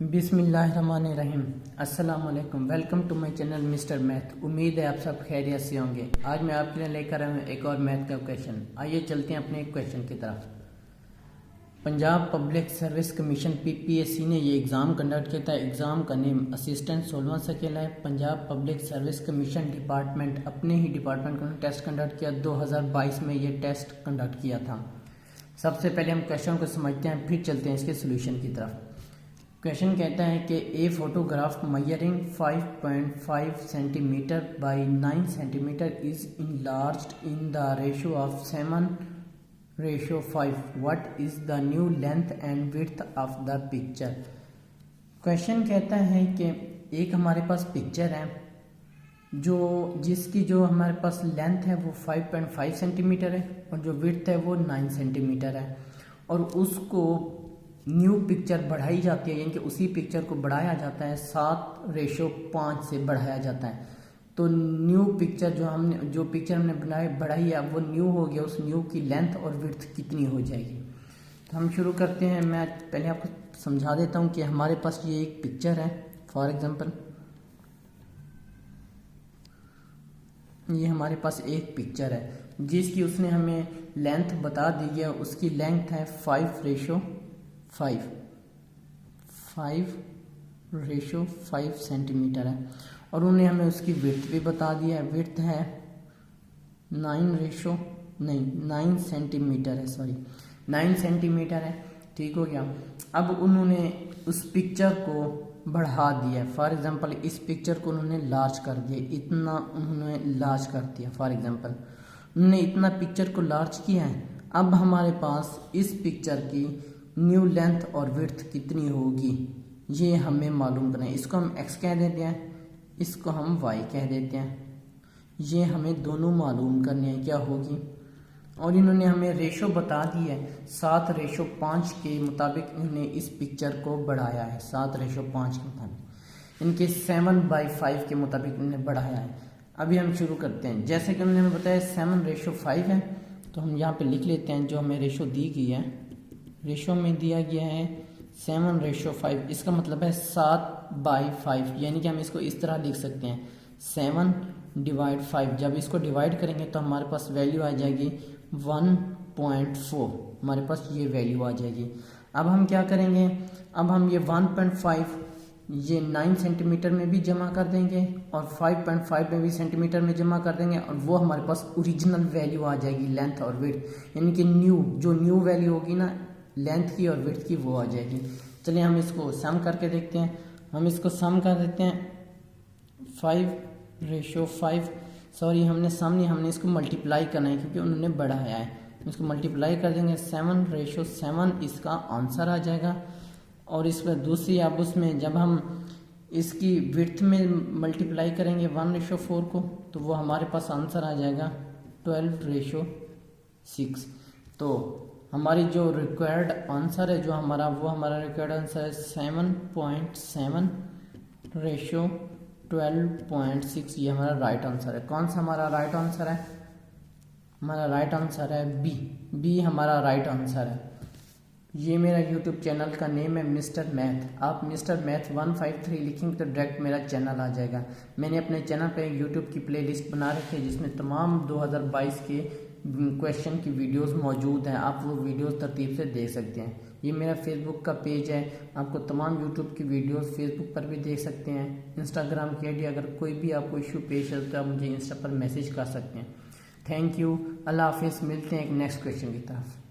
बिस्मिल्लाहिर्रहमानिर्रहीम। अस्सलाम वालेकुम। Welcome to my channel Mister Math. उम्मीद है आप सब खैरियत से होंगे। आज मैं आपके लिए लेकर आया हूँ एक और मैथ का क्वेश्चन। आइए चलते हैं अपने क्वेश्चन की तरफ। Punjab public service commission PPSC ने ये एग्ज़ाम कंडक्ट किया था। एग्ज़ाम का नेम असिस्टेंट सोलवा सकेला है। Punjab public service commission department अपने ही डिपार्टमेंट को टेस्ट कंडक्ट किया। 2022 में ये टेस्ट कंडक्ट किया था। सबसे पहले हम क्वेश्चन को समझते हैं, फिर चलते हैं इसके सोल्यूशन की तरफ। क्वेश्चन कहता है कि a photograph मयरिंग 5.5 centimetre by 9 centimetre is enlarged in the ratio of 7:5। What is the new length and width of the picture. Question कहता है कि एक हमारे पास पिक्चर है जिसकी जो हमारे पास लेंथ है वो 5.5 सेंटीमीटर है और जो विड्थ है वो 9 सेंटीमीटर है, और उसको न्यू पिक्चर बढ़ाई जाती है, यानी कि उसी पिक्चर को बढ़ाया जाता है 7:5 से बढ़ाया जाता है। तो न्यू पिक्चर जो पिक्चर हमने बढ़ाई है वो न्यू हो गया, उस न्यू की लेंथ और विड्थ कितनी हो जाएगी। तो हम शुरू करते हैं। मैं पहले आपको समझा देता हूँ कि हमारे पास ये एक पिक्चर है। फॉर एग्जांपल ये हमारे पास एक पिक्चर है जिसकी उसने हमें लेंथ बता दी है। उसकी लेंथ है 5:5 सेंटीमीटर है, और उन्हें हमें उसकी विड्थ भी बता दिया है। विड्थ है 9 सेंटीमीटर है, 9 सेंटीमीटर है। ठीक हो गया। अब उन्होंने उस पिक्चर को बढ़ा दिया। फॉर एग्जांपल इस पिक्चर को उन्होंने लार्ज कर दिया, इतना उन्होंने लार्ज कर दिया। फॉर एग्जांपल उन्होंने इतना पिक्चर को लार्ज किया है। अब हमारे पास इस पिक्चर की न्यू लेंथ और विड्थ कितनी होगी ये हमें मालूम करना है। इसको हम x कह देते हैं, इसको हम y कह देते हैं। ये हमें दोनों मालूम करने हैं क्या होगी। और इन्होंने हमें रेशो बता दी है 7:5 के मुताबिक इन्होंने इस पिक्चर को बढ़ाया है। 7:5 के मुताबिक इनके 7/5 के मुताबिक इन्होंने बढ़ाया है। अभी हम शुरू करते हैं। जैसे कि उन्होंने हमें बताया 7:5 है, तो हम यहाँ पे लिख लेते हैं जो हमें रेशो दी गई है। रेशो में दिया गया है 7:5। इसका मतलब है 7/5, यानी कि हम इसको इस तरह लिख सकते हैं 7/5। जब इसको डिवाइड करेंगे तो हमारे पास वैल्यू आ जाएगी 1.4। हमारे पास ये वैल्यू आ जाएगी। अब हम क्या करेंगे, अब हम ये 1.5 ये 9 सेंटीमीटर में भी जमा कर देंगे और 5.5 में भी सेंटीमीटर में जमा कर देंगे, और वो हमारे पास ओरिजिनल वैल्यू आ जाएगी लेंथ और विड्थ, यानी कि न्यू वैल्यू होगी ना लेंथ की और विड्थ की, वो आ जाएगी। चलिए हम इसको सम करके देखते हैं। हम इसको सम कर देते हैं 5:5। हमने इसको मल्टीप्लाई करना है क्योंकि उन्होंने बढ़ाया है। इसको मल्टीप्लाई कर देंगे 7:7, इसका आंसर आ जाएगा। और इस पर दूसरी अब उसमें जब हम इसकी विड्थ में मल्टीप्लाई करेंगे 1:4 को, तो वो हमारे पास आंसर आ जाएगा 12:6। तो हमारी जो रिक्वायर्ड आंसर है वो हमारा रिक्वायर्ड आंसर है 7.7:12.6। ये हमारा राइट आंसर है। कौन सा हमारा राइट आंसर है? हमारा राइट आंसर है बी हमारा राइट आंसर है। ये मेरा यूट्यूब चैनल का नेम है मिस्टर मैथ। आप मिस्टर मैथ 153 लिखेंगे तो डायरेक्ट मेरा चैनल आ जाएगा। मैंने अपने चैनल पे यूट्यूब की प्लेलिस्ट बना रखी है जिसमें तमाम 2022 के क्वेश्चन की वीडियोस मौजूद हैं। आप वो वीडियोस तरतीब से देख सकते हैं। ये मेरा फेसबुक का पेज है, आपको तमाम यूट्यूब की वीडियोस फेसबुक पर भी देख सकते हैं। इंस्टाग्राम की आईडी, अगर कोई भी आपको इशू पेश है तो आप मुझे इंस्टा पर मैसेज कर सकते हैं। Thank you. अल्लाह हाफिज़। मिलते हैं एक नेक्स्ट क्वेश्चन की तरफ।